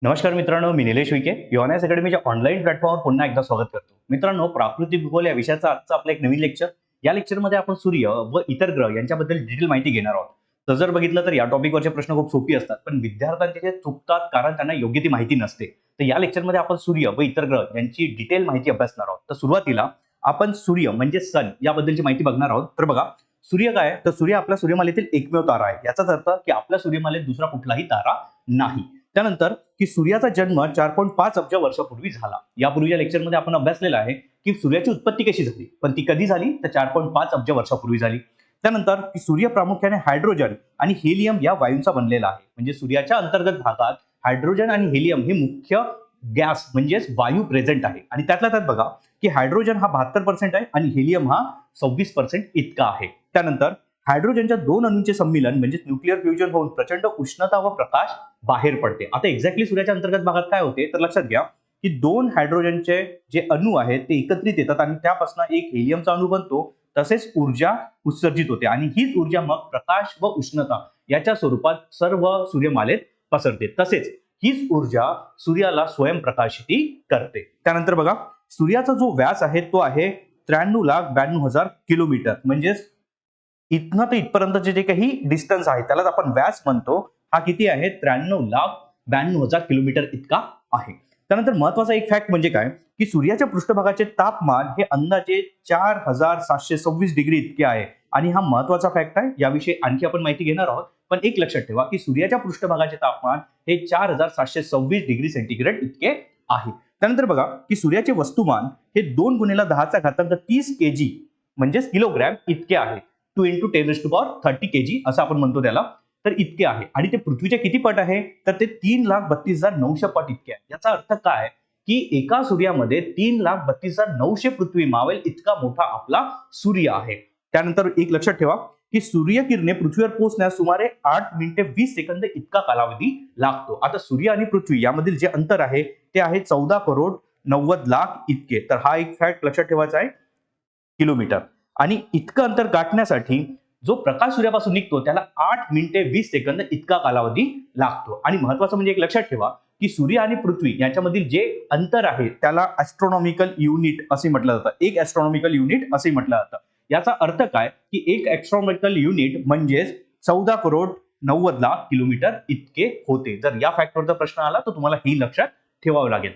नमस्कार मित्रांनो, मी निलेश विके युएनएस अकॅडमीच्या ऑनलाईन प्लॅटफॉर्मवर पुन्हा एकदा स्वागत करतो. मित्रांनो, प्राकृतिक भूगोल या विषयाचा आजचा आपलं एक नवीन लेक्चर. या लेक्चरमध्ये आपण सूर्य व इतर ग्रह यांच्याबद्दल डिटेल माहिती घेणार आहोत. तर जर बघितलं तर या टॉपिकवरचे प्रश्न खूप सोपी असतात, पण विद्यार्थ्यांचे ते चुकतात कारण त्यांना योग्य ती माहिती नसते. तर या लेक्चरमध्ये आपण सूर्य व इतर ग्रह यांची डिटेल माहिती अभ्यासणार आहोत. तर सुरुवातीला आपण सूर्य म्हणजे सन याबद्दलची माहिती बघणार आहोत. तर बघा, सूर्य काय आहे? तर सूर्य आपल्या सूर्यमालेतील एकमेव तारा आहे. याचाच अर्थ की आपल्या सूर्यमालेत दुसरा कुठलाही तारा नाही. त्यानंतर की सूर्याचा जन्म 4.5 अब्ज वर्षापूर्वी झाला. यापूर्वीच्या लेक्चरमध्ये आपण अभ्यासलेलं आहे की सूर्याची उत्पत्ती कशी झाली, पण ती कधी झाली तर 4.5 अब्ज वर्षापूर्वी झाली. त्यानंतर की सूर्य प्रामुख्याने हायड्रोजन आणि हेलियम या वायूंचा बनलेला आहे. म्हणजे सूर्याच्या अंतर्गत भागात हायड्रोजन आणि हेलियम हे मुख्य गॅस म्हणजेच वायू प्रेझेंट आहे. आणि त्यातल्या त्यात बघा की हायड्रोजन हा 72% आहे आणि हेलियम हा 26% इतका आहे. त्यानंतर हायड्रोजनच्या दोन अणूंचे संमिलन म्हणजे न्यूक्लिअर फ्युजन होऊन प्रचंड उष्णता व प्रकाश बाहेर पडते. आता एक्झॅक्टली सूर्याच्या अंतर्गत भागात काय होते तर लक्षात घ्या की दोन हायड्रोजनचे जे अणू आहेत ते एकत्रित येतात आणि त्यापासून एक हेलियमचा अणू बनतो. तसेच ऊर्जा उत्सर्जित होते आणि हीच ऊर्जा मग प्रकाश व उष्णता याच्या स्वरूपात सर्व सूर्यमालेत पसरते. तसेच हीच ऊर्जा सूर्याला स्वयंप्रकाशित करते. त्यानंतर बघा, सूर्याचा जो व्यास आहे तो आहे 93,92,000 किलोमीटर. म्हणजेच इथनं ते इथपर्यंतचे जे काही डिस्टन्स आहे त्यालाच आपण व्यास म्हणतो. हा किती आहे? 93,92,000 किलोमीटर इतका आहे. त्यानंतर महत्वाचा एक फॅक्ट म्हणजे काय की सूर्याच्या पृष्ठभागाचे तापमान हे अंदाजे 4,726 डिग्री इतके आहे. आणि हा महत्वाचा फॅक्ट आहे, याविषयी आणखी आपण माहिती घेणार आहोत. पण एक लक्षात ठेवा की सूर्याच्या पृष्ठभागाचे तापमान हे 4,726 डिग्री सेंटीग्रेड इतके आहे. त्यानंतर बघा की सूर्याचे वस्तुमान हे 2 × 10⁻30 kg म्हणजेच किलोग्रॅम इतके आहे. 2 × 10⁻30 kg असं आपण म्हणतो त्याला. तर इतके आहे आणि ते पृथ्वीच्या किती पट आहे तर ते 3,32,900 पट इतके आहे. याचा अर्थ काय की एका सूर्यामध्ये 3,32,900 पृथ्वी मावेल इतका मोठा आपला सूर्य आहे. त्यानंतर एक लक्षात ठेवा की सूर्यकिरणे पृथ्वीवर पोहोचण्यास सुमारे 8 मिनिटे 20 सेकंद इतका कालावधी लागतो. आता सूर्य आणि पृथ्वी यामधील जे अंतर आहे ते आहे 14,90,00,000 इतके. तर हा एक फॅक्ट लक्षात ठेवायचा आहे, किलोमीटर. आणि इतकं अंतर गाठण्यासाठी जो प्रकाश सूर्यापासून निघतो त्याला 8 मिनिटे 20 सेकंद इतका कालावधी लागतो. आणि महत्वाचं म्हणजे एक लक्षात ठेवा की सूर्य आणि पृथ्वी यांच्यामधील जे अंतर आहे त्याला ऍस्ट्रॉनॉमिकल युनिट असे म्हटलं जातं. एक ऍस्ट्रॉनॉमिकल युनिट असे म्हटलं जातं. याचा अर्थ काय की एक ऍस्ट्रॉनॉमिकल युनिट म्हणजेच 14,90,00,000 किलोमीटर इतके होते. जर या फॅक्टरचा प्रश्न आला तर तुम्हाला हे लक्षात ठेवावं लागेल.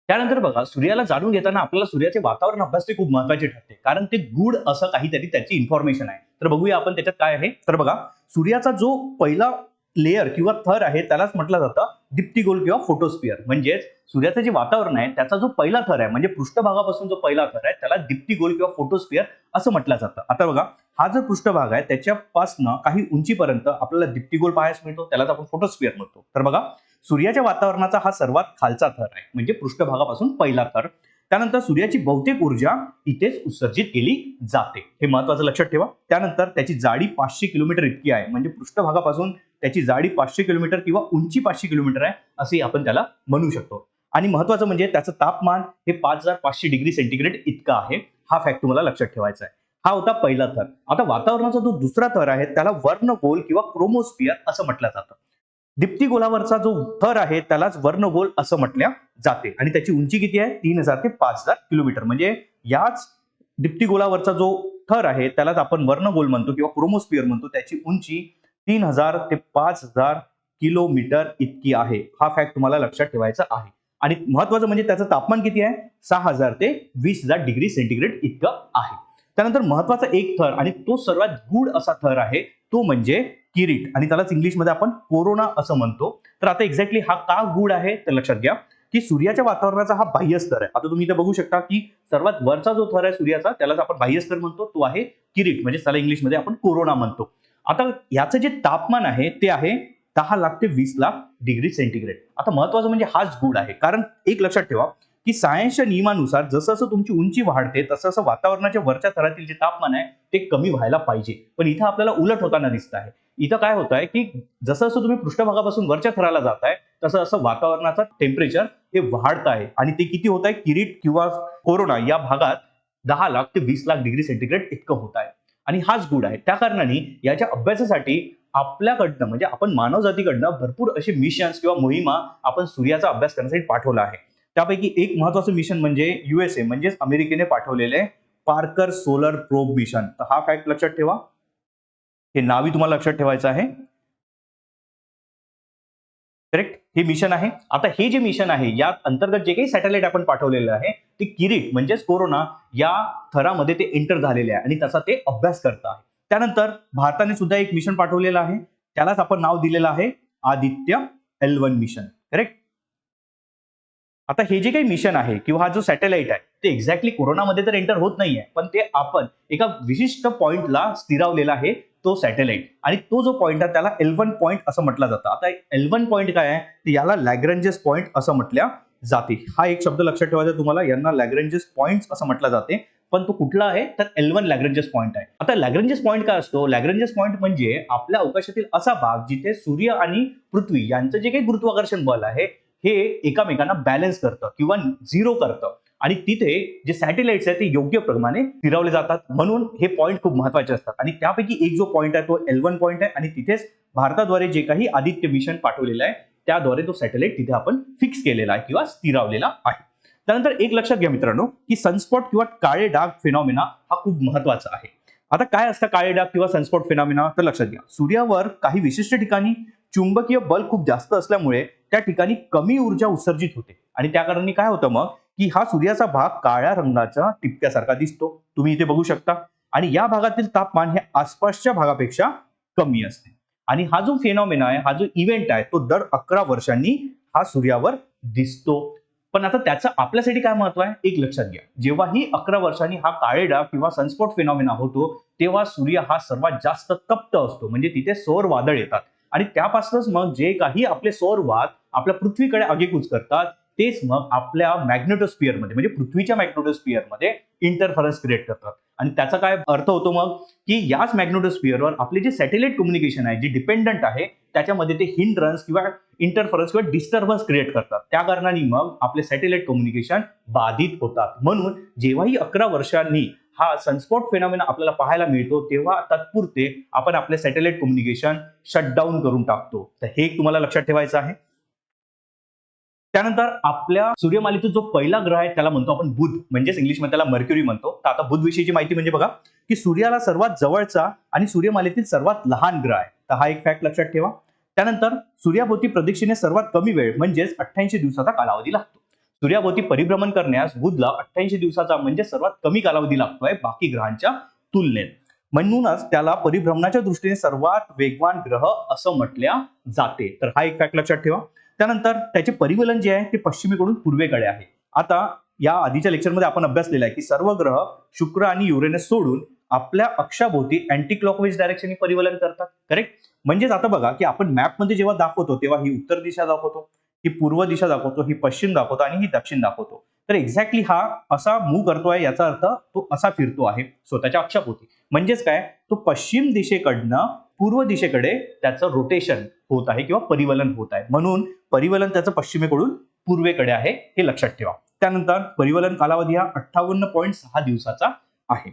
त्यानंतर बघा, सूर्याला जाणून घेताना आपल्याला सूर्याचे वातावरण अभ्यासणे खूप महत्वाचे ठरते, कारण ते गूढ असं काहीतरी त्याची इन्फॉर्मेशन आहे. तर बघूया आपण त्याच्यात काय आहे. तर बघा, सूर्याचा जो पहिला लेअर किंवा थर आहे त्यालाच म्हटलं जातं दीप्तिगोल किंवा फोटोस्फिअर. म्हणजेच सूर्याचं जे वातावरण आहे त्याचा जो पहिला थर आहे म्हणजे पृष्ठभागापासून जो पहिला थर आहे त्याला दीप्तिगोल किंवा फोटोस्फिअर असं म्हटलं जातं. आता बघा, हा जो पृष्ठभाग आहे त्याच्यापासून काही उंचीपर्यंत आपल्याला दीप्तिगोल पाहायला मिळतो, त्यालाच आपण फोटोस्फिअर म्हणतो. तर बघा, सूर्याच्या वातावरणाचा हा सर्वात खालचा थर आहे म्हणजे पृष्ठभागापासून पहिला थर. त्यानंतर सूर्याची बहुतेक ऊर्जा इथेच उत्सर्जित केली जाते, हे महत्वाचं लक्षात ठेवा. त्यानंतर त्याची जाडी 500 किलोमीटर इतकी आहे. म्हणजे पृष्ठभागापासून त्याची जाडी 500 किलोमीटर किंवा उंची 500 किलोमीटर आहे असे आपण त्याला म्हणू शकतो. आणि महत्वाचं म्हणजे त्याचं तापमान हे 5,500 डिग्री सेंटीग्रेड इतकं आहे. हा फॅक्ट तुम्हाला लक्षात ठेवायचा आहे. हा होता पहिला थर. आता वातावरणाचा जो दुसरा थर आहे त्याला वर्णगोल किंवा क्रोमोस्फिअर असं म्हटलं जातं. दीप्तिगोलावरचा जो थर आहे त्यालाच वर्णगोल असं म्हटलं जाते आणि त्याची उंची किती आहे? 3,000 ते 5,000 किलोमीटर. म्हणजे याच दीप्तिगोलावरचा जो थर आहे त्यालाच आपण वर्णगोल म्हणतो किंवा क्रोमोस्फिअर म्हणतो. त्याची उंची 3,000 ते 5,000 किलोमीटर इतकी आहे. हा फॅक्ट तुम्हाला लक्षात ठेवायचा आहे. आणि महत्वाचं म्हणजे त्याचं तापमान किती आहे? 6,000 ते 20,000 डिग्री सेंटीग्रेड इतकं आहे. त्यानंतर महत्वाचा एक थर आणि तो सर्वात गूढ असा थर आहे तो म्हणजे किरीट, आणि त्यालाच इंग्लिशमध्ये आपण कोरोना असं म्हणतो. तर आता एक्झॅक्टली हा का गूढ आहे तर लक्षात घ्या की सूर्याच्या वातावरणाचा हा बाह्य स्तर आहे. आता तुम्ही इथे बघू शकता की सर्वात वरचा जो थर आहे सूर्याचा त्यालाच आपण बाह्य स्तर म्हणतो, तो आहे किरीट, म्हणजे त्याला इंग्लिशमध्ये आपण कोरोना म्हणतो. आता याचं जे तापमान आहे ते आहे 10 लाख ते 20 लाख डिग्री सेंटीग्रेड. आता महत्वाचं म्हणजे हाच गूढ आहे, कारण एक लक्षात ठेवा की सायन्सच्या नियमानुसार जसं जसं तुमची उंची वाढते तसं तसं वातावरणाच्या वरच्या थरातील जे तापमान आहे ते कमी व्हायला पाहिजे. पण इथं आपल्याला उलट होताना दिसत आहे. इथं काय होत आहे की जसं जसं तुम्ही पृष्ठभागापासून वरच्या थराला जाताय तसं असं वातावरणाचं टेम्परेचर हे वाढत आहे आणि ते किती होत आहे? किरीट किंवा कोरोना या भागात 10 लाख ते 20 लाख डिग्री सेंटीग्रेड इतकं होत आहे. आणि हाच गूढ आहे. त्या कारणाने याच्या अभ्यासासाठी आपल्याकडनं म्हणजे आपण मानवजातीकडनं भरपूर असे मिशन्स किंवा मोहिमा आपण सूर्याचा अभ्यास करण्यासाठी पाठवला आहे. त्यापैकी एक महत्वाचं मिशन म्हणजे USA म्हणजेच अमेरिकेने पाठवलेले पार्कर सोलर प्रोब मिशन. तर हा फॅक्ट लक्षात ठेवा. हे नावही तुम्हाला लक्षात ठेवायचं आहे. करेक्ट, हे मिशन आहे. आता हे जे मिशन आहे या अंतर्गत जे काही सॅटेलाइट आपण पाठवलेलं आहे ते किरीट म्हणजेच कोरोना या थरामध्ये ते एंटर झालेले आहे आणि त्याचा ते अभ्यास करत आहे. त्यानंतर भारताने सुद्धा एक मिशन पाठवलेलं आहे, त्यालाच आपण नाव दिलेलं आहे आदित्य L1 मिशन. करेक्ट. आता हे जे काही मिशन आहे किंवा हा जो सॅटेलाइट आहे ते एक्झॅक्टली कोरोनामध्ये तर एंटर होत नाहीये, पण ते आपण एका विशिष्ट पॉइंटला स्थिरावलेला आहे तो सॅटेलाइट, आणि तो जो पॉइंट आहे त्याला L1 पॉइंट असं म्हटलं जातं. आता L1 पॉइंट काय आहे, तर याला लॅग्रेंजेस पॉइंट असं म्हटल्या जाते. हा एक शब्द लक्षात ठेवायचा तुम्हाला, यांना लॅग्रेंजेस पॉइंट्स असं म्हटलं जाते. पण तो कुठला आहे तर L1 लॅग्रेंजेस पॉइंट आहे. आता लॅग्रेंजेस पॉइंट काय असतो, लॅग्रेंजेस पॉइंट म्हणजे आपल्या अवकाशातील असा भाग जिथे सूर्य आणि पृथ्वी यांचं जे काही गुरुत्वाकर्षण बल आहे हे एकामेकांना बॅलन्स करतं किंवा झिरो करतं, आणि तिथे जे सॅटेलाइट्स आहेत ते योग्य प्रमाणे फिरवले जातात. म्हणून हे पॉइंट खूप महत्वाचे असतात, आणि त्यापैकी एक जो पॉइंट आहे तो L1 पॉइंट आहे, आणि तिथेच भारताद्वारे जे काही आदित्य मिशन पाठवलेलं आहे त्याद्वारे तो सॅटेलाइट तिथे आपण फिक्स केलेला आहे किंवा स्थिरावलेला आहे. त्यानंतर एक लक्षात घ्या मित्रांनो की सनस्पॉट किंवा काळे डाग फिनॉमिना हा खूप महत्वाचा आहे. आता काय असतं काळे डाग किंवा सनस्पॉट फिनॉमिना, तर लक्षात घ्या सूर्यावर काही विशिष्ट ठिकाणी चुंबकीय बल खूप जास्त असल्यामुळे त्या ठिकाणी कमी ऊर्जा उत्सर्जित होते, आणि त्या कारणाने काय होतं मग की हा सूर्याचा भाग काळ्या रंगाचा टिपक्यासारखा दिसतो, तुम्ही इथे बघू शकता. आणि या भागातील तापमान हे आसपासच्या भागापेक्षा कमी असते. आणि हा जो फेनॉमेना आहे, हा जो इव्हेंट आहे तो दर 11 वर्षांनी हा सूर्यावर दिसतो. पण आता त्याचं आपल्यासाठी काय महत्व आहे एक लक्षात घ्या, जेव्हाही 11 वर्षांनी हा काळे डाग किंवा सनस्पॉट फेनॉमेना होतो तेव्हा सूर्य हा सर्वात जास्त तप्त असतो, म्हणजे तिथे सौर वादळ येतात, आणि त्यापासूनच मग जे काही आपले सौर वाद आपल्या पृथ्वीकडे आगेकूच करतात तेच मग आपल्या मॅग्नेटोस्फिअर मध्ये म्हणजे पृथ्वीच्या मॅग्नेटोस्फिअर मध्ये इंटरफरन्स क्रिएट करतात. आणि त्याचा काय अर्थ होतो मग की याच मॅग्नेटोस्फिअरवर आपले जे सॅटेलाइट कम्युनिकेशन आहे जे डिपेंडंट आहे त्याच्यामध्ये ते हिंड्रन्स किंवा इंटरफरन्स किंवा डिस्टर्बन्स क्रिएट करतात. त्या कारणाने मग आपले सॅटेलाइट कम्युनिकेशन बाधित होतात. म्हणून जेव्हाही 11 वर्षांनी हा सनस्पॉट फेनॉमेना आपल्याला पाहायला मिळतो तेव्हा तात्पुरते आपण आपले सॅटेलाइट कम्युनिकेशन शटडाऊन करून टाकतो. तर हे तुम्हाला लक्षात ठेवायचं आहे. त्यानंतर आपल्या सूर्यमालेतील जो पहिला ग्रह आहे त्याला म्हणतो आपण बुध, म्हणजेच इंग्लिशमध्ये त्याला मर्क्युरी म्हणतो. तर आता बुध विषयीची माहिती म्हणजे बघा की सूर्याला सर्वात जवळचा आणि सूर्यमालेतील सर्वात लहान ग्रह आहे. तर हा एक फॅक्ट लक्षात ठेवा. त्यानंतर सूर्याभोवती प्रदक्षिणे सर्वात कमी वेळ म्हणजेच 88 दिवसाचा कालावधी लागतो. सूर्याभोवती परिभ्रमण करण्यास बुधला 88 दिवसाचा म्हणजे सर्वात कमी कालावधी लागतोय बाकी ग्रहांच्या तुलनेत. म्हणूनच त्याला परिभ्रमणाच्या दृष्टीने सर्वात वेगवान ग्रह असं म्हटल्या जाते. तर हा एक फॅक्ट लक्षात ठेवा. त्यानंतर त्याचे परिवलन जे आहे ते पश्चिमेकडून पूर्वेकडे आहे. आता या आधीच्या लेक्चरमध्ये आपण अभ्यास केला आहे की सर्व ग्रह शुक्र आणि युरेनस सोडून आपल्या अक्षाभोवती अँटी क्लॉकवाईज डायरेक्शनने परिवलन करतात. करेक्ट. म्हणजेच आता बघा की आपण मॅपमध्ये जेव्हा दाखवतो तेव्हा ही उत्तर दिशा दाखवतो, ही पूर्व दिशा दाखवतो, ही पश्चिम दाखवतो आणि ही दक्षिण दाखवतो. तर एक्झॅक्टली हा असा मूव्ह करतोय याचा अर्थ तो असा फिरतो आहे स्वतःच्या अक्षाभोवती. म्हणजेच काय, तो पश्चिम दिशेकडनं पूर्व दिशेकडे त्याचं रोटेशन होत आहे किंवा परिवलन होत आहे. म्हणून परिवलन त्याचं पश्चिमेकडून पूर्वेकडे आहे हे लक्षात ठेवा. त्यानंतर परिवलन कालावधी हा 58.6 दिवसाचा आहे.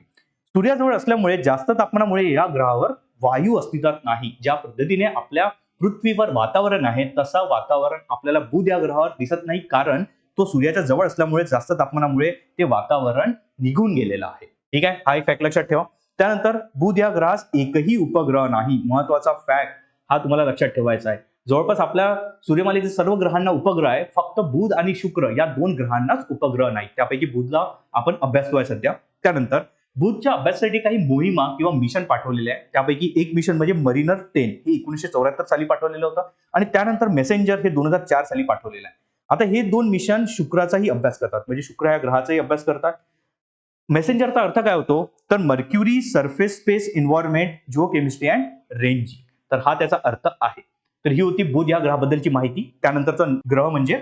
सूर्याजवळ असल्यामुळे जास्त तापमानामुळे या ग्रहावर वायू अस्तित्वात नाही. ज्या पद्धतीने आपल्या पृथ्वीवर वातावरण आहे तसा वातावरण आपल्याला बुध या ग्रहावर दिसत नाही, कारण तो सूर्याच्या जवळ असल्यामुळे जास्त तापमानामुळे ते वातावरण निघून गेलेलं आहे. ठीक आहे, हा एक फॅक्ट लक्षात ठेवा. त्यानंतर बुध या ग्रहास एकही उपग्रह नाही. महत्वाचा फॅक्ट हा तुम्हाला लक्षात ठेवायचा आहे. जवळपास आपल्या सूर्यमालेतील सर्व ग्रहांना उपग्रह आहे, फक्त बुध आणि शुक्र या 2 ग्रहांनाच उपग्रह नाही. त्यापैकी बुधला आपण अभ्यासतोय सध्या. त्यानंतर बुधच्या अभ्यासासाठी काही मोहिमा किंवा मिशन पाठवलेले आहे. त्यापैकी एक मिशन म्हणजे मरीनर 10 हे 1974 साली पाठवलेलं होतं, आणि त्यानंतर मेसेंजर हे 2004 साली पाठवलेलं आहे. आता हे 2 मिशन शुक्राचाही अभ्यास करतात, म्हणजे शुक्र या ग्रहाचाही अभ्यास करतात. मेसेंजरचा अर्थ काय होतो तर mercury surface space environment Jio chemistry and range. तर हा त्याचा अर्थ आहे. तर ही होती बुध या ग्रहाबद्दलची माहिती. त्यानंतरचा ग्रह म्हणजे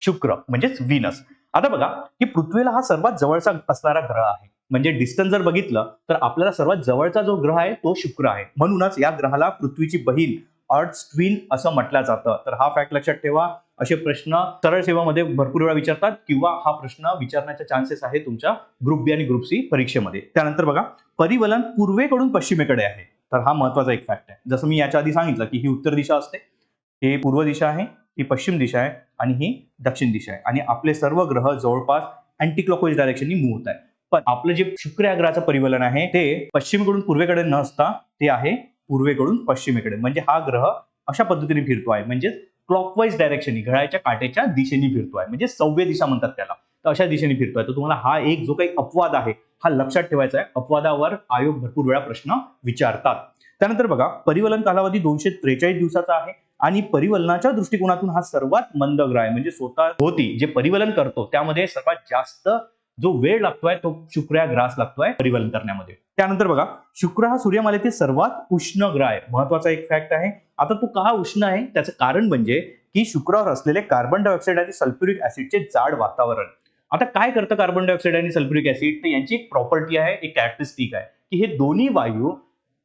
शुक्र म्हणजेच व्हीनस. आता बघा की पृथ्वीला हा सर्वात जवळचा असणारा ग्रह आहे. म्हणजे डिस्टन्स जर बघितलं तर आपल्याला सर्वात जवळचा जो ग्रह आहे तो शुक्र आहे. म्हणूनच या ग्रहाला पृथ्वीची बहीण अर्थ ट्विन असं म्हटलं जातं. तर हा फॅक्ट लक्षात ठेवा. असे प्रश्न सरळ सेवामध्ये भरपूर वेळा विचारतात, किंवा हा प्रश्न विचारण्याचे चान्सेस आहे तुमच्या ग्रुप बी आणि ग्रुप सी परीक्षेमध्ये. त्यानंतर बघा परिवलन पूर्वेकडून पश्चिमेकडे आहे. तर हा महत्वाचा एक फॅक्ट आहे. जसं मी याच्या आधी सांगितलं की ही उत्तर दिशा असते, ही पूर्व दिशा आहे, ही पश्चिम दिशा आहे आणि ही दक्षिण दिशा आहे आणि आपले सर्व ग्रह जवळपास अँटी क्लॉकवाईज डायरेक्शननी मूव्ह होत आहे. पण आपलं जे शुक्र या ग्रहाचं परिवलन आहे ते पश्चिमेकडून पूर्वेकडे नसता ते आहे पूर्वेकडून पश्चिमेकडे. म्हणजे हा ग्रह अशा पद्धतीने फिरतो आहे, म्हणजे क्लॉकवाईज डायरेक्शननी, घड्याळाच्या काट्याच्या दिशेने फिरतो आहे, म्हणजे सव्य दिशा म्हणतात त्याला. तर अशा दिशेने फिरतोय. तर तुम्हाला हा एक जो काही अपवाद आहे हा लक्षात ठेवायचा आहे. अपवादावर आयोग भरपूर वेळा प्रश्न विचारतात. त्यानंतर बघा, परिवलन कालावधी 243 दिवसाचा आहे आणि परिवलनाच्या दृष्टिकोनातून हा सर्वात मंद ग्रह आहे. म्हणजे स्वतः होती जे परिवलन करतो त्यामध्ये सर्वात जास्त जो वेळ लागतोय तो शुक्र या ग्रहास लागतोय परिवलन करण्यामध्ये. त्यानंतर बघा, शुक्र हा सूर्यमालेतील सर्वात उष्ण ग्रह आहे. महत्वाचा एक फॅक्ट आहे. आता तो का उष्ण आहे त्याचं कारण म्हणजे की शुक्रावर असलेले कार्बन डायऑक्साईड आणि सल्फ्युरिक ऍसिडचे जाड वातावरण. आता काय करतं कार्बन डायऑक्साईड आणि सल्फ्युरिक ऍसिड, तर यांची एक प्रॉपर्टी आहे, एक कॅरेक्टरिस्टिक आहे की हे दोन्ही वायू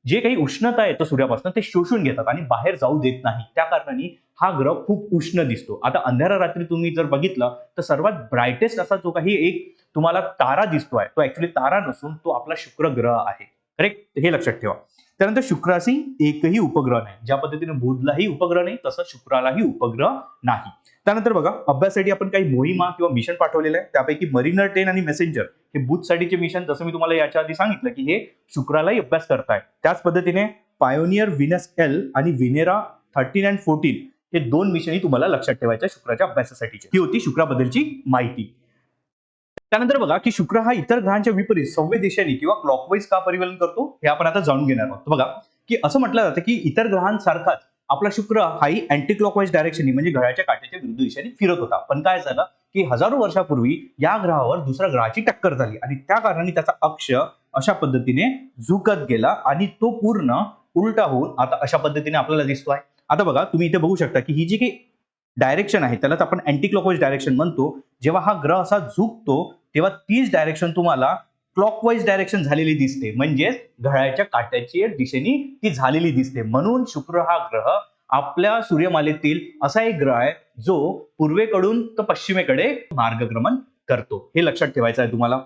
जे काही उष्णता येतं सूर्यापासून ते शोषून घेतात आणि बाहेर जाऊ देत नाही. त्या कारणाने हा ग्रह खूप उष्ण दिसतो. आता अंधाऱ्या रात्री तुम्ही जर बघितलं तर सर्वात ब्राईटेस्ट असा जो काही एक तुम्हाला तारा दिसतोय तो ऍक्च्युली तारा नसून तो आपला शुक्र ग्रह आहे. करेक्ट, हे लक्षात ठेवा. त्यानंतर शुक्राशी एकही उपग्रह नाही. ज्या पद्धतीने बुधलाही उपग्रह नाही तसं शुक्रालाही उपग्रह नाही. त्यानंतर बघा, अभ्यासासाठी आपण काही मोहिमा किंवा मिशन पाठवलेलं आहे. त्यापैकी मरीनर 10 आणि मेसेंजर हे बुधसाठीचे मिशन, जसं मी तुम्हाला याच्या आधी सांगितलं की हे शुक्रालाही अभ्यास करताय. त्याच पद्धतीने पायोनियर व्हिनस एल आणि व्हिनेरा 13 आणि 14 हे 2 मिशनही तुम्हाला लक्षात ठेवायच्या शुक्राच्या अभ्यासासाठीची. ही होती शुक्राबद्दलची माहिती. त्यानंतर बघा की शुक्र हा इतर ग्रहांच्या विपरीत सव्य दिशेने किंवा क्लॉकवाईज का परिवलन करतो हे आपण आता जाणून घेणार आहोत. बघा की असं म्हटलं जातं की इतर ग्रहांसारखाच आपला शुक्र हाही अँटी क्लॉकवाईज डायरेक्शननी म्हणजे घड्याळाच्या काट्याच्या विरुद्ध दिशेने फिरत होता. पण काय झालं की हजारो वर्षापूर्वी या ग्रहावर दुसऱ्या ग्रहाची टक्कर झाली आणि त्या कारणाने त्याचा अक्ष अशा पद्धतीने झुकत गेला आणि तो पूर्ण उलटा होऊन आता अशा पद्धतीने आपल्याला दिसतोय. आता बघा, तुम्ही इथे बघू शकता की ही जी काही डायरेक्शन आहे त्यालाच आपण अँटी क्लॉकवाईज डायरेक्शन म्हणतो. जेव्हा हा ग्रह असा झुकतो तेव्हा तीच डायरेक्शन तुम्हाला क्लॉकवाईज डायरेक्शन झालेली दिसते, म्हणजेच घड्याळाच्या काट्याची दिशेने ती झालेली दिसते. म्हणून शुक्र हा ग्रह आपल्या सूर्यमालेतील असा एक ग्रह आहे जो पूर्वेकडून तर पश्चिमेकडे मार्गक्रमण करतो. हे लक्षात ठेवायचं आहे तुम्हाला.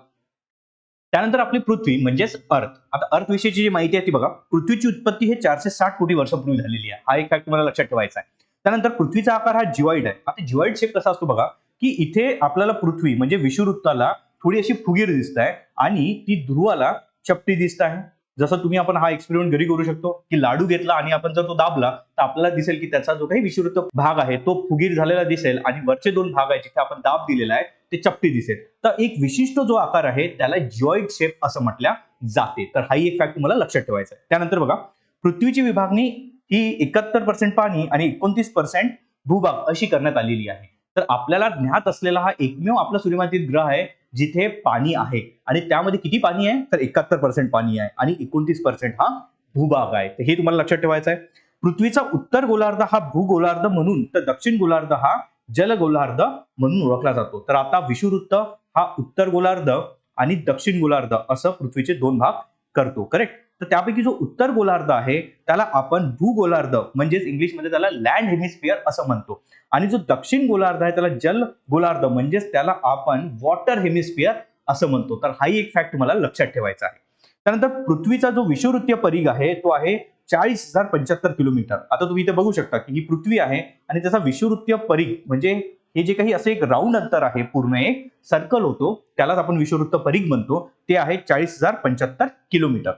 त्यानंतर आपली पृथ्वी म्हणजेच अर्थ. आता अर्थ विषयीची जी माहिती आहे ती बघा, पृथ्वीची उत्पत्ती हे 460 कोटी वर्षापूर्वी झालेली आहे. हा एक फॅक्ट तुम्हाला लक्षात ठेवायचा आहे. त्यानंतर पृथ्वीचा आकार हा जिवाईड आहे. आता जिवाईड शेप कसा असतो बघा, की इथे आपल्याला पृथ्वी म्हणजे विषुववृत्ताला थोडी अशी फुगीर दिसत आहे आणि ती ध्रुवाला चपटी दिसत आहे. जसं तुम्ही आपण हा एक्सपेरिमेंट घरी करू शकतो की लाडू घेतला आणि आपण जर तो दाबला तर आपल्याला दिसेल की त्याचा जो काही विषुववृत्त भाग आहे तो फुगीर झालेला दिसेल आणि वरचे 2 भाग आहे जिथे आपण दाब दिलेला आहे ते चपटी दिसेल. तर एक विशिष्ट जो आकार आहे त्याला जिओइड शेप असं म्हटल्या जाते. तर हाही एक फॅक्ट तुम्हाला लक्षात ठेवायचा आहे. त्यानंतर बघा, पृथ्वीची विभागणी ही 71% पाणी आणि 29% भूभाग अशी करण्यात आलेली आहे. तर आपल्याला ज्ञात असलेला हा एकमेव आपला सूर्यमालेतील ग्रह आहे जिथे पाणी आहे आणि त्यामध्ये किती पाणी आहे तर 71% पाणी आहे आणि 29% हा भूभाग आहे. तर हे तुम्हाला लक्षात ठेवायचं आहे. पृथ्वीचा उत्तर गोलार्ध हा भूगोलार्ध म्हणून तर दक्षिण गोलार्ध हा जलगोलार्ध म्हणून ओळखला जातो. तर आता विषुववृत्त हा उत्तर गोलार्ध आणि दक्षिण गोलार्ध असं पृथ्वीचे 2 भाग करतो. करेक्ट. तर त्यापैकी जो उत्तर गोलार्ध आहे त्याला आपण भूगोलार्ध म्हणजेच इंग्लिशमध्ये त्याला लँड हेमिस्फिअर असं म्हणतो आणि जो दक्षिण गोलार्ध आहे त्याला जल गोलार्ध म्हणजेच त्याला आपण वॉटर हेमिस्फिअर असं म्हणतो. तर हाही एक फॅक्ट तुम्हाला लक्षात ठेवायचा आहे. त्यानंतर पृथ्वीचा जो विषुववृत्तीय परिघ आहे तो आहे 40,075 किलोमीटर. आता तुम्ही इथे बघू शकता की ही पृथ्वी आहे आणि त्याचा विषुववृत्तीय परिघ म्हणजे हे जे काही असं एक राऊंड अंतर आहे, पूर्ण एक सर्कल होतो त्यालाच आपण विषुववृत्त परिघ म्हणतो, ते आहे 40,075 किलोमीटर.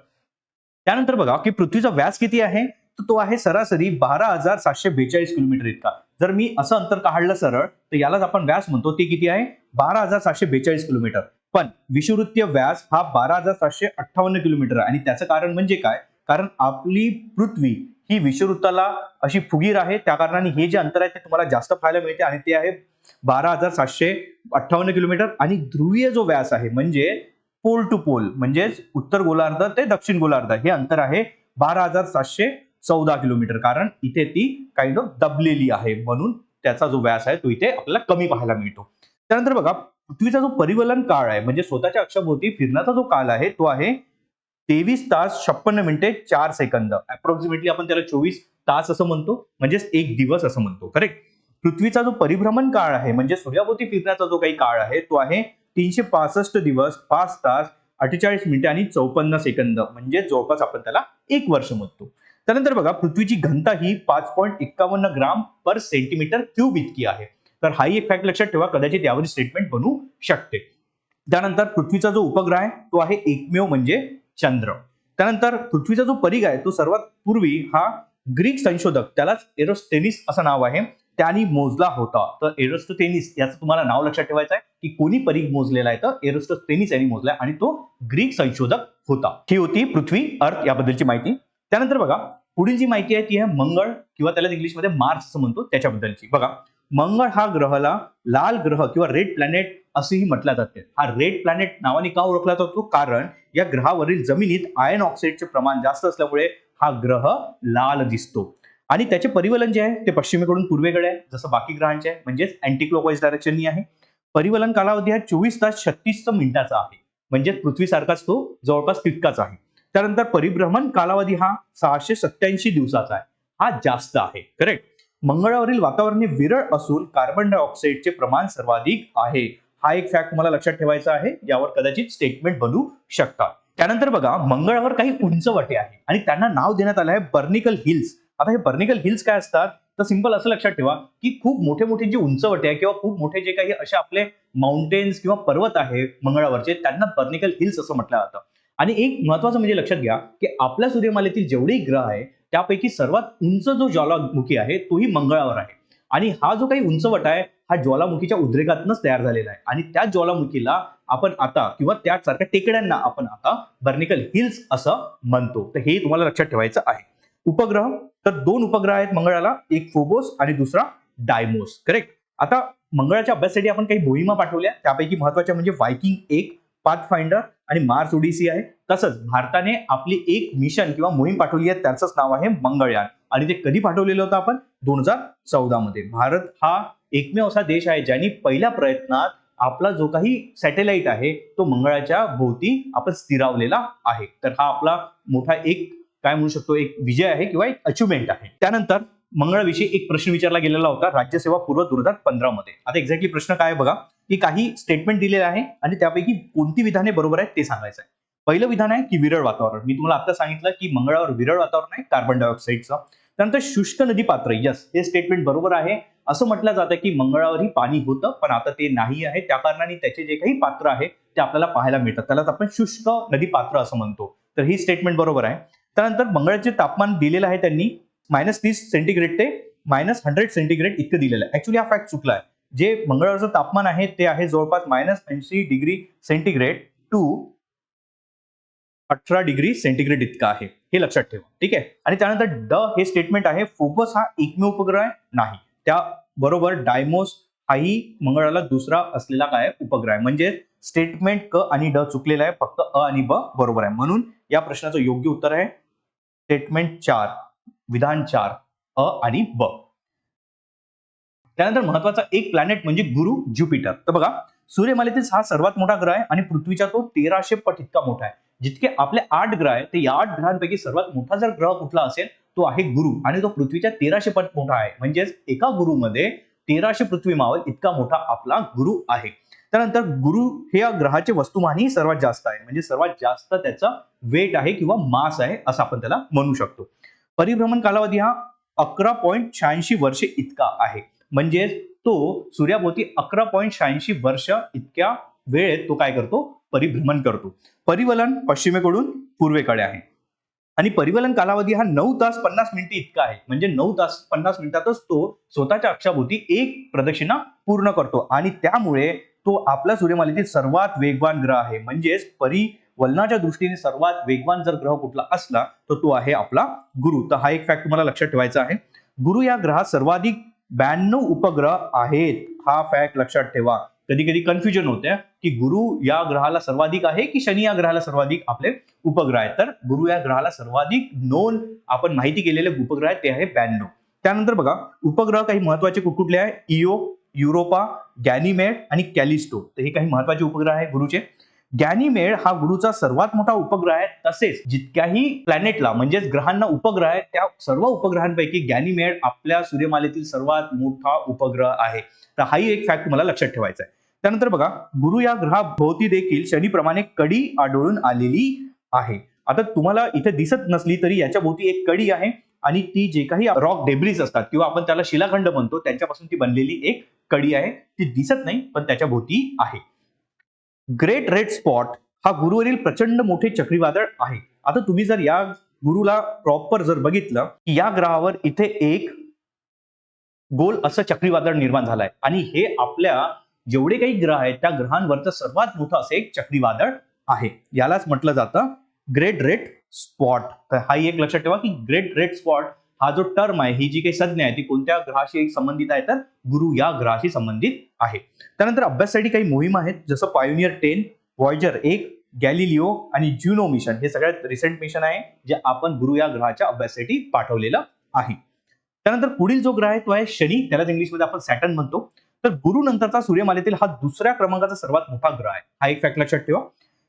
त्यानंतर बघा की पृथ्वीचा व्यास किती आहे तर तो आहे सरासरी 12,742 किलोमीटर इतका. जर मी असं अंतर काढलं सरळ तर यालाच आपण व्यास म्हणतो. ते किती आहे 12,742 किलोमीटर. पण विषुववृत्तीय व्यास हा 12,758 किलोमीटर आहे आणि त्याचं कारण म्हणजे काय, कारण आपली पृथ्वी ही विषुववृत्ताला अशी फुगीर आहे त्या कारणाने हे जे अंतर आहे ते तुम्हाला जास्त पाहायला मिळते आणि ते आहे 12,758 किलोमीटर. आणि ध्रुवीय जो व्यास आहे म्हणजे पोल टू पोल म्हणजेच उत्तर गोलार्ध ते दक्षिण गोलार्ध हे अंतर आहे 12,714 किलोमीटर. कारण इथे ती काइंड ऑफ दबलेली आहे म्हणून त्याचा जो व्यास आहे तो इथे आपल्याला कमी पाहायला मिळतो. त्यानंतर बघा, पृथ्वीचा जो परिवलन काळ आहे म्हणजे स्वतःच्या अक्षाभोवती फिरण्याचा जो काळ आहे तो आहे 23 तास 56 मिनिटे 4 सेकंद. अप्रॉक्सिमेटली आपण त्याला 24 तास असं म्हणतो म्हणजेच एक दिवस असं म्हणतो. करेक्ट. पृथ्वीचा जो परिभ्रमण काळ आहे म्हणजे सूर्याभोवती फिरण्याचा जो काही काळ आहे तो आहे 365 दिवस 5 तास 48 मिनिटे आणि 54 सेकंद म्हणजे जवळपास आपण त्याला 1 वर्ष म्हणतो. त्यानंतर बघा पृथ्वीची घनता ही 5.51 ग्राम पर सेंटीमीटर क्यूब इतकी आहे. तर हाही एक फॅक्ट लक्षात ठेवा, कदाचित यावर स्टेटमेंट बनू शकते. त्यानंतर पृथ्वीचा जो उपग्रह आहे तो आहे एकमेव म्हणजे चंद्र. त्यानंतर पृथ्वीचा जो परिघ आहे तो सर्वात पूर्वी हा ग्रीक संशोधक, त्यालाच एरोस्टेनिस असं नाव आहे, त्यांनी मोजला होता. तर एरोस्टोथेनिस याचं तुम्हाला नाव लक्षात ठेवायचं आहे की कोणी परिघ मोजलेला आहे, तर एरोस्टोथेनिस यांनी मोजलाय आणि तो ग्रीक संशोधक होता. ही होती पृथ्वी अर्थ याबद्दलची माहिती. त्यानंतर बघा पुढील जी माहिती आहे ती आहे मंगळ किंवा त्याला इंग्लिशमध्ये मार्स असं म्हणतो त्याच्याबद्दलची. बघा मंगळ हा ग्रहाला लाल ग्रह किंवा रेड प्लॅनेट असेही म्हटलं जाते. हा रेड प्लॅनेट नावाने का ओळखला जातो, कारण या ग्रहावरील जमिनीत आयर्न ऑक्साईडचे प्रमाण जास्त असल्यामुळे हा ग्रह लाल दिसतो. आणि त्याचे परिवलन जे आहे ते पश्चिमेकडून पूर्वेकडे आहे, जसं बाकी ग्रहांचे आहे, म्हणजेच अँटी क्लॉकवाईज डायरेक्शननी आहे. परिवलन कालावधी हा 24 तास 36 मिनिटाचा आहे, म्हणजे पृथ्वीसारखाच तो जवळपास तितकाच आहे. त्यानंतर परिभ्रमण कालावधी हा 687 दिवसाचा आहे, हा जास्त आहे. करेक्ट. मंगळावरील वातावरण विरळ असून कार्बन डायऑक्साईडचे प्रमाण सर्वाधिक आहे. हा एक फॅक्ट मला लक्षात ठेवायचा आहे, यावर कदाचित स्टेटमेंट बनू शकतात. त्यानंतर बघा मंगळावर काही उंचवटे आहे आणि त्यांना नाव देण्यात आलं आहे बर्निकल हिल्स. आता हे बर्निकल हिल्स काय असतात, तर सिंपल असं लक्षात ठेवा की खूप मोठे मोठे जे उंचवटे आहे किंवा खूप मोठे जे काही असे आपले माउंटेन्स किंवा पर्वत आहे मंगळावरचे, त्यांना बर्निकल हिल्स असं म्हटलं जातं. आणि एक महत्वाचं म्हणजे लक्षात घ्या की आपल्या सूर्यमालेतील जेवढेही ग्रह आहे त्यापैकी सर्वात उंच जो ज्वालामुखी आहे तोही मंगळावर आहे. आणि हा जो काही उंचवट आहे हा ज्वालामुखीच्या उद्रेकातूनच तयार झालेला आहे आणि त्या ज्वालामुखीला आपण आता किंवा त्यासारख्या टेकड्यांना आपण आता बर्निकल हिल्स असं म्हणतो. तर हे तुम्हाला लक्षात ठेवायचं आहे. उपग्रह, तर 2 उपग्रह आहेत मंगळाला, एक फोबोस आणि दुसरा डायमोस. करेक्ट. आता मंगळाच्या अभ्यासासाठी आपण काही मोहिमा पाठवल्या, त्यापैकी महत्वाच्या म्हणजे वायकिंग 1, पाथफाइंडर आणि मार्स ओडिसी आहे. तसंच भारताने आपली एक मिशन किंवा मोहीम पाठवली आहे, त्याचंच नाव आहे मंगळयान. आणि ते कधी पाठवलेलं होतं आपण 2014 मध्ये. भारत हा एकमेव असा देश आहे ज्यांनी पहिल्या प्रयत्नात आपला जो काही सॅटेलाइट आहे तो मंगळाच्या भोवती आपण स्थिरावलेला आहे. तर हा आपला मोठा एक काय म्हणू शकतो एक विजय आहे किंवा एक अचिव्हमेंट आहे. त्यानंतर मंगळाविषयी एक प्रश्न विचारला गेलेला होता राज्यसेवा पूर्व 2015 मध्ये. आता एक्झॅक्टली प्रश्न काय आहे बघा की काही स्टेटमेंट दिलेले आहे आणि त्यापैकी कोणती विधाने बरोबर आहेत ते सांगायचं आहे. पहिलं विधान आहे की विरळ वातावरण. मी तुम्हाला आता सांगितलं की मंगळावर विरळ वातावरण आहे कार्बन डायऑक्साईडचं. त्यानंतर शुष्क नदी पात्र, यस हे स्टेटमेंट बरोबर आहे. असं म्हटलं जातं की मंगळावरही पाणी होतं पण आता ते नाही आहे, त्या कारणाने त्याचे जे काही पात्र आहे ते आपल्याला पाहायला मिळतात, त्यालाच आपण शुष्क नदी पात्र असं म्हणतो. तर ही स्टेटमेंट बरोबर आहे. त्यानंतर मंगळाचे तापमान दिलेलं आहे त्यांनी -30 सेंटीग्रेड ते -100 सेंटीग्रेड इतकं दिलेलं आहे. ऍक्च्युली हा फॅक्ट चुकला आहे. जे मंगळावरचं तापमान आहे ते आहे जवळपास -80 degree centigrade to 18 degree centigrade इतका आहे, हे लक्षात ठेवा. ठीक आहे. आणि त्यानंतर ड हे स्टेटमेंट आहे फोबस हा एकमेव उपग्रह आहे, नाही. त्याबरोबर डायमोस हाही मंगळाला दुसरा असलेला काय उपग्रह आहे. म्हणजे स्टेटमेंट क आणि ड चुकलेला आहे, फक्त अ आणि ब बरोबर आहे. म्हणून या प्रश्नाचं योग्य उत्तर आहे स्टेटमेंट 4, विधान 4 अ आणि ब. त्यानंतर महत्वाचा एक प्लॅनेट म्हणजे गुरु ज्युपिटर. तर बघा सूर्यमालेतील हा सर्वात मोठा ग्रह आहे आणि पृथ्वीच्या तो 1300 पट इतका मोठा आहे. जितके आपले 8 ग्रह आहेत ते या 8 ग्रहांपैकी सर्वात मोठा जर ग्रह कुठला असेल तो आहे गुरु आणि तो पृथ्वीच्या 1300 पट मोठा आहे. म्हणजेच एका गुरुमध्ये 1300 पृथ्वी मावल इतका मोठा आपला गुरु आहे. त्यानंतर गुरु हे या ग्रहाचे वस्तुमानही सर्वात जास्त आहे, म्हणजे सर्वात जास्त त्याचा वेट आहे किंवा मास आहे असं आपण त्याला म्हणू शकतो. परिभ्रमण कालावधी हा 11.86 वर्षे इतका आहे. म्हणजे तो सूर्याभोवती 11.86 वर्ष इतक्या वेळेत तो काय करतो परिभ्रमण करतो. परिवलन पश्चिमेकडून पूर्वेकडे आहे आणि परिवलन कालावधी हा 9 तास 50 मिनिटे इतका आहे. म्हणजे 9 तास 50 मिनिटातच तो स्वतःच्या अक्षाभोवती एक प्रदक्षिणा पूर्ण करतो आणि त्यामुळे तो आपल्या सूर्यमालेतील सर्वात वेगवान ग्रह आहे. म्हणजेच परिवलनाच्या दृष्टीने सर्वात वेगवान जर ग्रह कुठला असला तर तो आहे आपला गुरु. तर हा एक फॅक्ट तुम्हाला लक्षात ठेवायचा आहे. गुरु या ग्रहात सर्वाधिक 92 उपग्रह आहेत. हा फॅक्ट लक्षात ठेवा. कधी कधी कन्फ्युजन होते की गुरु या ग्रहाला सर्वाधिक आहे की शनी या ग्रहाला सर्वाधिक आपले उपग्रह आहेत. तर गुरु या ग्रहाला सर्वाधिक नोन आपण माहिती केलेले उपग्रह आहेत ते आहे 92. त्यानंतर बघा उपग्रह काही महत्वाचे कुठले आहे, इओ, युरोपा, गॅनिमेड आणि कॅलिस्टो. तर हे काही महत्वाचे उपग्रह आहे गुरुचे. गॅनिमेड हा गुरुचा सर्वात मोठा उपग्रह आहे. तसेच जितक्याही प्लॅनेटला म्हणजेच ग्रहांना उपग्रह आहेत त्या सर्व उपग्रहांपैकी गॅनिमेड आपल्या सूर्यमालेतील सर्वात मोठा उपग्रह आहे. तर हाही एक फॅक्ट तुम्हाला लक्षात ठेवायचा आहे. त्यानंतर बघा, गुरु या ग्रहाभोवती देखील शनीप्रमाणे कडी आढळून आलेली आहे. आता तुम्हाला इथे दिसत नसली तरी याच्या भोवती एक कडी आहे आणि ती जे काही रॉक डेब्रिज असतात किंवा आपण त्याला शिलाखंड म्हणतो त्यांच्यापासून ती बनलेली एक कडी आहे. ती दिसत नाही पण त्याच्या भोवती आहे. ग्रेट रेड स्पॉट हा गुरुवरील प्रचंड मोठे चक्रीवादळ आहे. आता तुम्ही जर या गुरुला प्रॉपर जर बघितलं की या ग्रहावर इथे एक गोल असं चक्रीवादळ निर्माण झालंय आणि हे आपल्या जेवढे काही ग्रह आहेत त्या ग्रहांवरचं सर्वात मोठं असं एक चक्रीवादळ आहे. यालाच म्हटलं जातं ग्रेट रेड स्पॉट. तर हा एक लक्षात ठेवा की ग्रेट रेड स्पॉट हा जो टर्म आहे, ही जी काही संज्ञा आहे ती कोणत्या ग्रहाशी संबंधित आहे तर गुरु या ग्रहाशी संबंधित आहे. त्यानंतर अभ्यासासाठी काही मोहीम आहेत, जसं पायोनियर 10, व्हॉयजर 1, गॅलिलिओ आणि ज्युनो मिशन हे सगळ्यात रिसेंट मिशन आहे जे आपण गुरु या ग्रहाच्या अभ्यासासाठी पाठवलेलं आहे. त्यानंतर पुढील जो ग्रह आहे तो आहे शनी, त्यालाच इंग्लिशमध्ये आपण सॅटर्न म्हणतो. तर गुरु नंतरचा सूर्यमालेतील हा दुसऱ्या क्रमांकाचा सर्वात मोठा ग्रह आहे. हा एक फॅक्ट लक्षात ठेवा.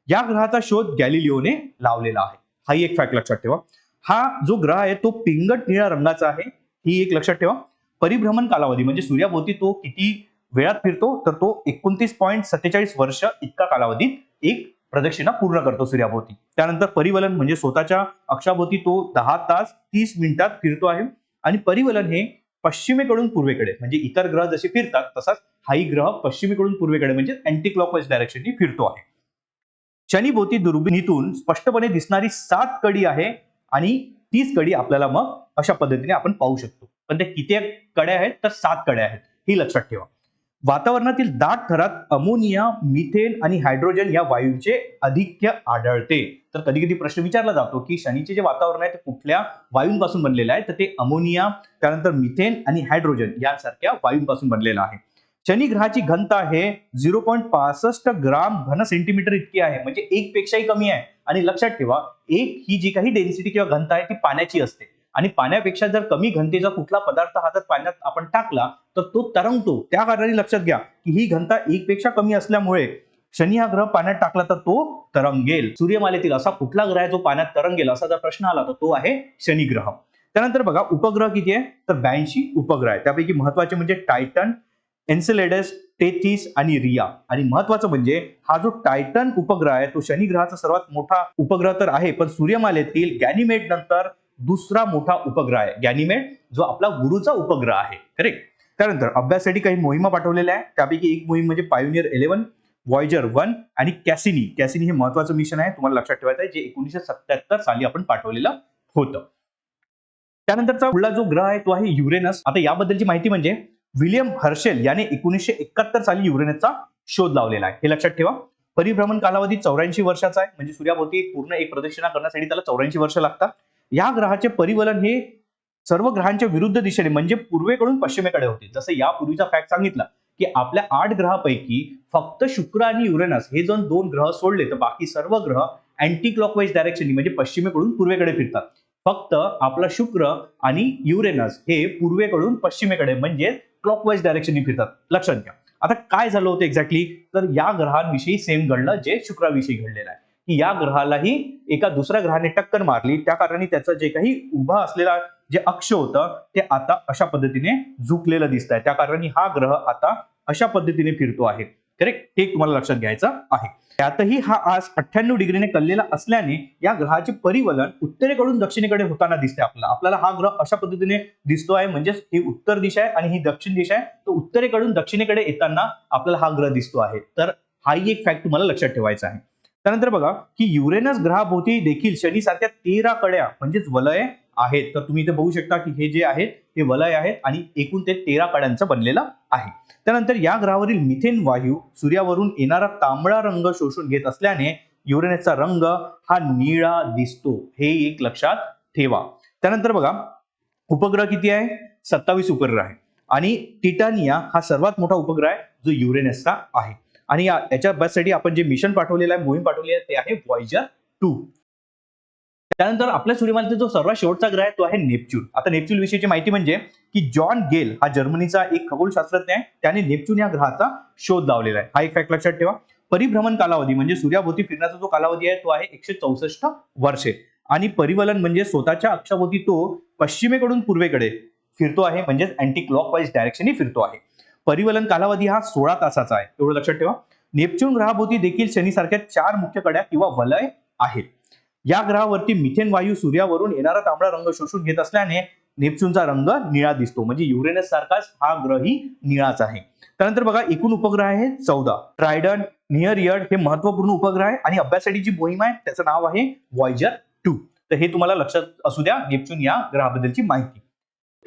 या ग्रहाचा शोध गॅलिलिओने लावलेला आहे. हा एक फॅक्ट लक्षात ठेवा. हा जो ग्रह आहे तो पिंगट निळ्या रंगाचा आहे. ही एक लक्षात ठेवा. परिभ्रमण कालावधी म्हणजे सूर्याभोवती तो किती वेळात फिरतो तर तो 29.47 वर्ष इतका कालावधीत एक प्रदक्षिणा पूर्ण करतो सूर्याभोवती. त्यानंतर परिवलन म्हणजे स्वतःच्या अक्षाभोवती तो 10 तास 30 मिनिटात फिरतो आहे आणि परिवलन हे पश्चिमेकडून पूर्वेकडे म्हणजे इतर ग्रह जसे फिरतात तसाच हाही ग्रह पश्चिमेकडून पूर्वेकडे म्हणजे अँटी क्लॉकवाईज डायरेक्शननी फिरतो आहे. शनीभोवती दुर्बिणीतून स्पष्टपणे दिसणारी 7 कडी आहे आणि 30 कडी आपल्याला मग अशा पद्धतीने आपण पाहू शकतो. पण ते किती कड्या आहेत तर 7 कड्या आहेत, ही लक्षात ठेवा. वातावरणातील दाट थरात अमोनिया, मिथेन आणि हायड्रोजन या वायूंचे अधिक्य आढळते. तर कधी कधी प्रश्न विचारला जातो की शनीचे जे वातावरण आहे ते कुठल्या वायूंपासून बनलेलं आहे, तर ते अमोनिया, त्यानंतर मिथेन आणि हायड्रोजन यासारख्या वायूंपासून बनलेलं आहे. शनी ग्रहाची घनता आहे 0.65 ग्राम घन सेंटीमीटर इतकी आहे, म्हणजे 1 पेक्षाही कमी आहे. आणि लक्षात ठेवा, 1 ही जी काही डेन्सिटी किंवा घनता आहे ती पाण्याची असते आणि पाण्यापेक्षा जर कमी घनतेचा कुठला पदार्थ हा जर पाण्यात आपण टाकला तर तो तरंगतो. त्या कारणाने लक्षात घ्या की ही घनता 1 पेक्षा कमी असल्यामुळे शनी हा ग्रह पाण्यात टाकला तर तो तरंगेल. सूर्यमालेतील असा कुठला ग्रह आहे जो पाण्यात तरंगेल असा जर प्रश्न आला तर तो आहे शनी ग्रह. त्यानंतर बघा उपग्रह किती आहे तर 82 उपग्रह आहे. त्यापैकी महत्वाचे म्हणजे टायटन, एन्सेलेडस, टेथिस आणि रिया. आणि महत्वाचं म्हणजे हा जो टायटन उपग्रह आहे तो शनी ग्रहाचा सर्वात मोठा उपग्रह तर आहे, पण सूर्यमालेतील गॅनिमेड नंतर दुसरा मोठा उपग्रह आहे. गॅनिमेड जो आपला गुरुचा उपग्रह आहे. करेक्ट. त्यानंतर अभ्यासासाठी काही मोहिमा पाठवलेल्या आहे. त्यापैकी एक मोहीम म्हणजे पायोनियर 11, व्हॉयजर 1 आणि कॅसिनी. कॅसिनी हे महत्वाचं मिशन आहे, तुम्हाला लक्षात ठेवायचं आहे, जे 1977 साली आपण पाठवलेलं होतं. त्यानंतरचा पुढला जो ग्रह आहे तो आहे युरेनस. आता याबद्दलची माहिती म्हणजे विलियम हर्शेल याने 1971 साली युरेनसचा शोध लावलेला आहे. हे लक्षात ठेवा. परिभ्रमण कालावधी 84 वर्षाचा आहे, म्हणजे सूर्याभोवती पूर्ण एक प्रदक्षिणा करण्यासाठी त्याला 84 वर्ष लागतात. या ग्रहाचे परिवलन हे सर्व ग्रहांच्या विरुद्ध दिशेने म्हणजे पूर्वेकडून पश्चिमेकडे होते. जसं यापूर्वीचा फॅक्ट सांगितला की आपल्या 8 ग्रहापैकी फक्त शुक्र आणि युरेनस हे जर 2 ग्रह सोडले तर बाकी सर्व ग्रह अँटी क्लॉकवाईज डायरेक्शननी म्हणजे पश्चिमेकडून पूर्वेकडे फिरतात. फक्त आपला शुक्र आणि युरेनस हे पूर्वेकडून पश्चिमेकडे म्हणजे क्लॉकवाईज डायरेक्शननी फिरतात. लक्षात घ्या. आता काय झालं होतं एक्झॅक्टली तर या ग्रहांविषयी सेम घडलं जे शुक्राविषयी घडलेलं आहे की या ग्रहालाही एका दुसऱ्या ग्रहाने टक्कर मारली. त्या कारणाने त्याचं जे काही उभा असलेला जे अक्ष होतं ते आता अशा पद्धतीने झुकलेलं दिसत आहे. त्या कारणाने हा ग्रह आता अशा पद्धतीने फिरतो आहे. करेक्ट. हे तुम्हाला लक्षात घ्यायचं आहे. त्यातही हा आज 98 डिग्रीने कललेला असल्याने या ग्रहाचे परिवलन उत्तरेकडून दक्षिणेकडे होताना दिसते. आपल्याला हा ग्रह अशा पद्धतीने दिसतो आहे, म्हणजे ही उत्तर दिशा आहे आणि ही दक्षिण दिशा आहे. तो उत्तरेकडून दक्षिणेकडे येताना आपल्याला हा ग्रह दिसतो आहे. तर हाही एक फॅक्ट तुम्हाला लक्षात ठेवायचा आहे. त्यानंतर बघा की युरेनस ग्रहाभोवती देखील शनी सारख्या 13 कड्या म्हणजेच वलय आहेत. तर तुम्ही इथे बघू शकता की हे जे आहेत हे वलय आहेत आणि एकूण ते 13 कड्यांचं बनलेलं आहे. त्यानंतर या ग्रहावरील मिथेन वायू सूर्यावरून येणारा तांबडा रंग शोषून घेत असल्याने युरेनसचा रंग हा निळा दिसतो. हे एक लक्षात ठेवा. त्यानंतर बघा उपग्रह किती आहे 27 उपग्रह आहे आणि टिटानिया हा सर्वात मोठा उपग्रह आहे जो युरेनसचा आहे. आणि याच्या अभ्यासासाठी आपण जे मिशन पाठवलेलं आहे, मोहीम पाठवलेली आहे ते आहे व्हॉयजर 2. त्यानंतर आपल्या सूर्यमालेचा जो सर्वात शेवटचा ग्रह आहे तो आहे नेपच्यून. आता नेपच्यून विषयीची माहिती म्हणजे की जॉन गेल हा जर्मनीचा एक खगोलशास्त्रज्ञ आहे. त्याने नेपच्यून या ग्रहाचा शोध लावलेला आहे. हा एक फॅक्ट लक्षात ठेवा. परिभ्रमण कालावधी म्हणजे सूर्याभोवती फिरण्याचा जो कालावधी आहे तो आहे 164 वर्षे आणि परिवलन म्हणजे स्वतःच्या अक्षाभोवती तो पश्चिमेकडून पूर्वेकडे फिरतो आहे, म्हणजेच अँटी क्लॉकवाईज डायरेक्शननी फिरतो आहे. परिवलन कालावधी हा 16 तासाचा आहे, एवढं लक्षात ठेवा. नेपच्यून ग्रहाभोवती देखील शनीसारख्या 4 मुख्य कड्या किंवा वलय आहेत. या ग्रहावरती मिथेन वायू सूर्यावरून येणारा तांबडा रंग शोषून घेत असल्याने नेपच्यूनचा रंग निळा दिसतो. म्हणजे युरेनस सारखाच हा ग्रहही निळाच आहे. त्यानंतर बघा एकूण उपग्रह आहे 14. ट्रायडन, निअरियड हे महत्वपूर्ण उपग्रह आहे आणि अभ्यासासाठी जी मोहीम आहे त्याचं नाव आहे व्हॉयजर 2. तर हे तुम्हाला लक्षात असू द्या नेपच्यून या ग्रहाबद्दलची माहिती.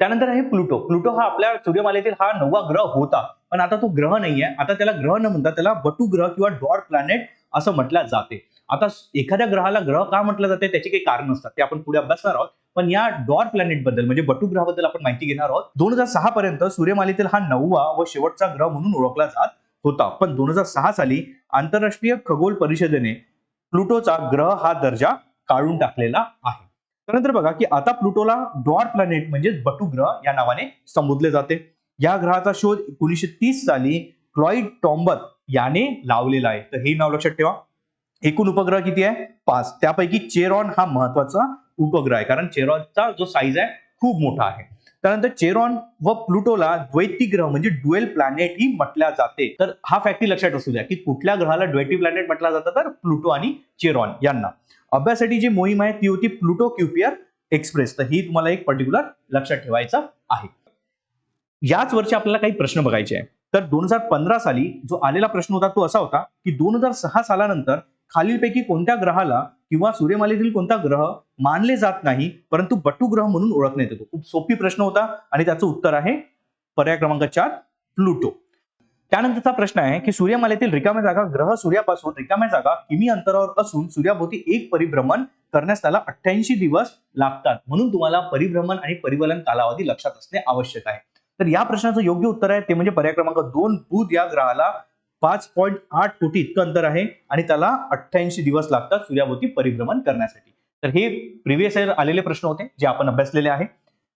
त्यानंतर आहे प्लुटो. प्लुटो हा आपल्या सूर्यमालेतील हा 9वा ग्रह होता, पण आता तो ग्रह नाहीये. आता त्याला ग्रह न म्हणता त्याला बटू ग्रह किंवा डॉर्क प्लॅनेट असं म्हटलं जाते. आता एखाद्या ग्रहाला ग्रह का म्हटलं जाते त्याची काही कारण असतात, ते आपण पुढे अभ्यासणार आहोत. पण या डॉर्क प्लॅनेट बद्दल म्हणजे बटू ग्रहाबद्दल आपण माहिती घेणार आहोत. 2006 पर्यंत सूर्यमालेतील हा 9वा व शेवटचा ग्रह म्हणून ओळखला जात होता, पण 2006 साली आंतरराष्ट्रीय खगोल परिषदेने प्लुटोचा ग्रह हा दर्जा काढून टाकलेला आहे. त्यानंतर बघा की आता प्लुटोला डॉर्क प्लॅनेट म्हणजे बटू ग्रह या नावाने संबोधले जाते. या ग्रहाचा शोध 1930 साली क्लॉइड टॉम्बत याने लावलेला आहे. तर हे नाव लक्षात ठेवा. एकूण उपग्रह किती आहे? 5. त्यापैकी चेरॉन हा महत्वाचा उपग्रह आहे, कारण चेरॉनचा जो साईज आहे खूप मोठा आहे. त्यानंतर चेरॉन व प्लुटोला द्वैती ग्रह म्हणजे ड्युएल प्लॅनेट ही म्हटल्या जाते. तर हा फॅक्ट लक्षात असू द्या की कुठल्या ग्रहाला द्वैती प्लॅनेट म्हटलं जातं, तर प्लुटो आणि चेरॉन यांना. अभ्यासासाठी जी मोहीम आहे ती होती प्लुटो क्युपियर एक्सप्रेस. तर ही तुम्हाला एक पर्टिक्युलर लक्षात ठेवायचं आहे. याच वर्षी आपल्याला काही प्रश्न बघायचे आहे. तर 2015 साली जो आलेला प्रश्न होता तो असा होता की 2006 सालानंतर खालीलपैकी कोणत्या ग्रहाला किंवा सूर्यमालेतील कोणता ग्रह मानले जात नाही परंतु बटू ग्रह म्हणून ओळखण्यात येतो. खूप सोपी प्रश्न होता आणि त्याचं उत्तर आहे पर्याय क्रमांक 4 प्लुटो. त्यानंतरचा प्रश्न आहे की सूर्यमालेतील रिकाम्या जागा ग्रह सूर्यापासून रिकाम्या जागा किमी अंतरावर असून सूर्याभोवती एक परिभ्रमण करण्यास त्याला 88 दिवस लागतात. म्हणून तुम्हाला परिभ्रमण आणि परिवलन कालावधी लक्षात असणे आवश्यक आहे. तर या प्रश्नाचं योग्य उत्तर आहे ते म्हणजे पर्याय क्रमांक 2 बुध या ग्रहाला 5.8 कोटी इतकं अंतर आहे आणि त्याला 88 दिवस लागतात सूर्याभोवती परिभ्रमण करण्यासाठी. तर हे प्रिव्हियस इयर आलेले प्रश्न होते जे आपण अभ्यासलेले आहे.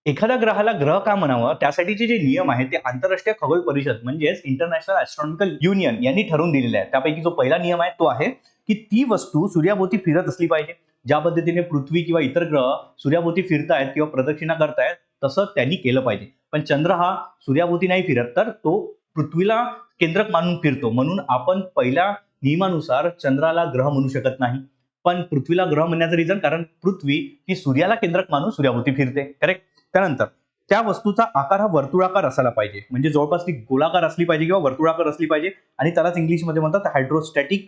एखाद्या ग्रहाला ग्रह का म्हणावं त्यासाठीचे जे नियम आहेत ते आंतरराष्ट्रीय खगोल परिषद म्हणजेच इंटरनॅशनल ऍस्ट्रॉनॉमिकल युनियन यांनी ठरवून दिलेले आहे. त्यापैकी जो पहिला नियम आहे तो आहे की ती वस्तू सूर्याभोवती फिरत असली पाहिजे. ज्या पद्धतीने पृथ्वी किंवा इतर ग्रह सूर्याभोवती फिरतायत किंवा प्रदक्षिणा करतायत तसं त्यांनी केलं पाहिजे. पण चंद्र हा सूर्याभोवती नाही फिरत, तर तो पृथ्वीला केंद्रक मानून फिरतो. म्हणून आपण पहिल्या नियमानुसार चंद्राला ग्रह म्हणू शकत नाही, पण पृथ्वीला ग्रह म्हणण्याचं रिझन कारण पृथ्वी ही सूर्याला केंद्रक मानून सूर्याभोवती फिरते. करेक्ट. त्यानंतर त्या वस्तूचा आकार हा वर्तुळाकार असायला पाहिजे, म्हणजे जवळपास ती गोलाकार असली पाहिजे किंवा वर्तुळाकार असली पाहिजे आणि त्यालाच इंग्लिशमध्ये म्हणतात हायड्रोस्टॅटिक.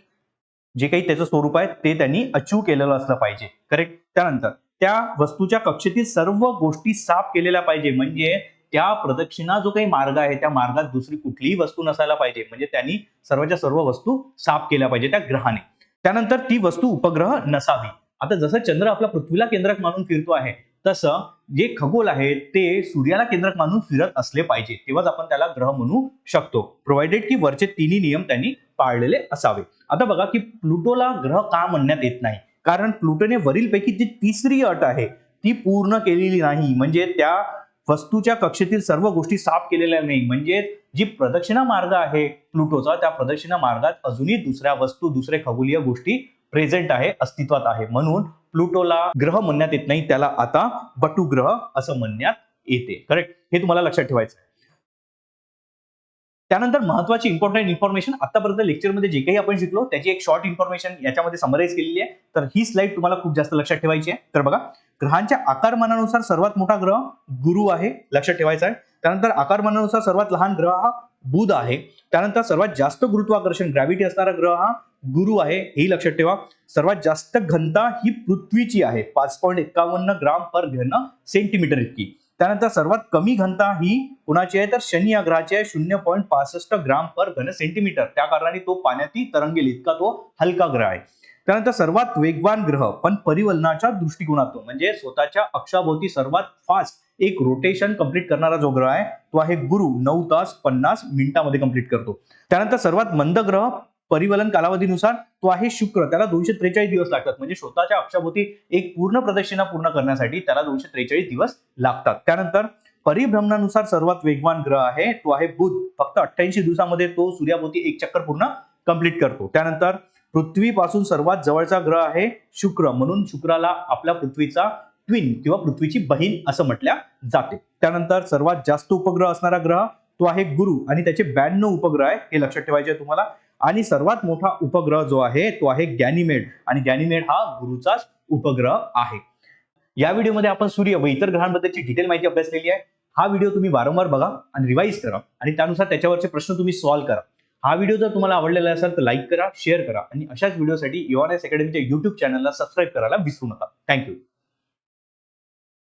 जे काही त्याचं स्वरूप आहे ते त्यांनी अचीव केलेलं असलं पाहिजे. करेक्ट. त्यानंतर त्या वस्तूच्या कक्षेतील सर्व गोष्टी साफ केलेल्या पाहिजे, म्हणजे त्या प्रदक्षिणा जो काही मार्ग आहे त्या मार्गात दुसरी कुठलीही वस्तू नसायला पाहिजे, म्हणजे त्यांनी सर्वच्या सर्व वस्तू साफ केल्या पाहिजे त्या ग्रहाने. त्यानंतर ती वस्तू उपग्रह नसावी. आता जसं चंद्र आपला पृथ्वीला केंद्रक मानून फिरतो आहे तसं जे खगोल आहे ते सूर्याला केंद्रक मानून फिरत असले पाहिजे, तेव्हाच आपण त्याला ग्रह म्हणू शकतो, प्रोव्हाइडेड की वरचे तिन्ही नियम त्यांनी पाळलेले असावे. आता बघा की प्लुटोला ग्रह का म्हणण्यात येत नाही, कारण प्लुटोने वरीलपैकी जी तिसरी अट आहे ती पूर्ण केलेली नाही, म्हणजे त्या वस्तूच्या कक्षेतील सर्व गोष्टी साफ केलेल्या नाही. म्हणजे जी प्रदक्षिणा मार्ग आहे प्लुटोचा त्या प्रदक्षिणा मार्गात अजूनही दुसऱ्या वस्तू दुसरे खगोलीय गोष्टी प्रेझेंट आहे, अस्तित्वात आहे. म्हणून प्लुटोला ग्रह म्हणण्यात येत नाही, त्याला आता बटू ग्रह असं म्हणण्यात येते. करेक्ट. हे तुम्हाला लक्षात ठेवायचं आहे. त्यानंतर महत्वाची इम्पॉर्टंट इन्फॉर्मेशन आतापर्यंत लेक्चरमध्ये जे काही आपण शिकलो त्याची एक शॉर्ट इन्फॉर्मेशन याच्यामध्ये समराईज केलेली आहे. तर ही स्लाइड तुम्हाला खूप जास्त लक्षात ठेवायची आहे. तर बघा, ग्रहांच्या आकारमानानुसार सर्वात मोठा ग्रह गुरु आहे, लक्षात ठेवायचा आहे. त्यानंतर आकारमानानुसार सर्वात लहान ग्रह हा बुध आहे. त्यानंतर सर्वात जास्त गुरुत्वाकर्षण ग्रॅव्हिटी असणारा ग्रह हा गुरु आहे, हे लक्षात ठेवा. सर्वात जास्त घनता ही पृथ्वीची आहे, 5.51 ग्राम पर घन सेंटीमीटर इतकी. त्यानंतर सर्वात कमी घनता ही कुणाची आहे, तर शनी या ग्रहाची आहे, 0.65 ग्राम पर घन सेंटीमीटर. त्या कारणाने तो पाण्यातही तरंगेल इतका तो हलका ग्रह आहे. त्यानंतर सर्वात वेगवान ग्रह पण परिवलनाच्या दृष्टिकोनातून म्हणजे स्वतःच्या अक्षाभोवती सर्वात फास्ट एक रोटेशन कंप्लीट करणारा जो ग्रह आहे तो आहे गुरु, 9 तास 50 मिनिटांमध्ये कंप्लीट करतो. त्यानंतर सर्वात मंद ग्रह परिवलन कालावधीनुसार तो आहे शुक्र, त्याला 243 दिवस लागतात. म्हणजे स्वतःच्या अक्षाभोवती एक पूर्ण प्रदक्षिणा पूर्ण करण्यासाठी त्याला 243 दिवस लागतात. त्यानंतर परिभ्रमणानुसार सर्वात वेगवान ग्रह आहे तो आहे बुध, फक्त 88 दिवसामध्ये तो सूर्याभोवती एक चक्कर पूर्ण कंप्लीट करतो. त्यानंतर पृथ्वीपासून सर्वात जवळचा ग्रह आहे शुक्र, म्हणून शुक्राला आपल्या पृथ्वीचा ट्विन किंवा पृथ्वीची बहीण असं म्हटल्या जाते. त्यानंतर सर्वात जास्त उपग्रह असणारा ग्रह तो आहे गुरु आणि त्याचे 92 उपग्रह आहे, हे लक्षात ठेवायचे आहे तुम्हाला. आणि सर्वात मोठा उपग्रह जो आहे तो आहे गॅनिमेड, आणि गॅनिमेड हा गुरुचाच उपग्रह आहे. या व्हिडिओमध्ये आपण सूर्य व इतर ग्रहांबद्दलची डिटेल माहिती अभ्यासलेली आहे. हा व्हिडिओ तुम्ही वारंवार बघा आणि रिवाईज करा आणि त्यानुसार त्याच्यावरचे प्रश्न तुम्ही सॉल्व्ह करा. हा व्हिडिओ जर तुम्हाला आवडलेला असेल तर लाईक करा, शेअर करा आणि अशाच व्हिडिओसाठी युआरएस अकॅडमीच्या YouTube चॅनलला सबस्क्राईब करायला विसरू नका. थँक्यू.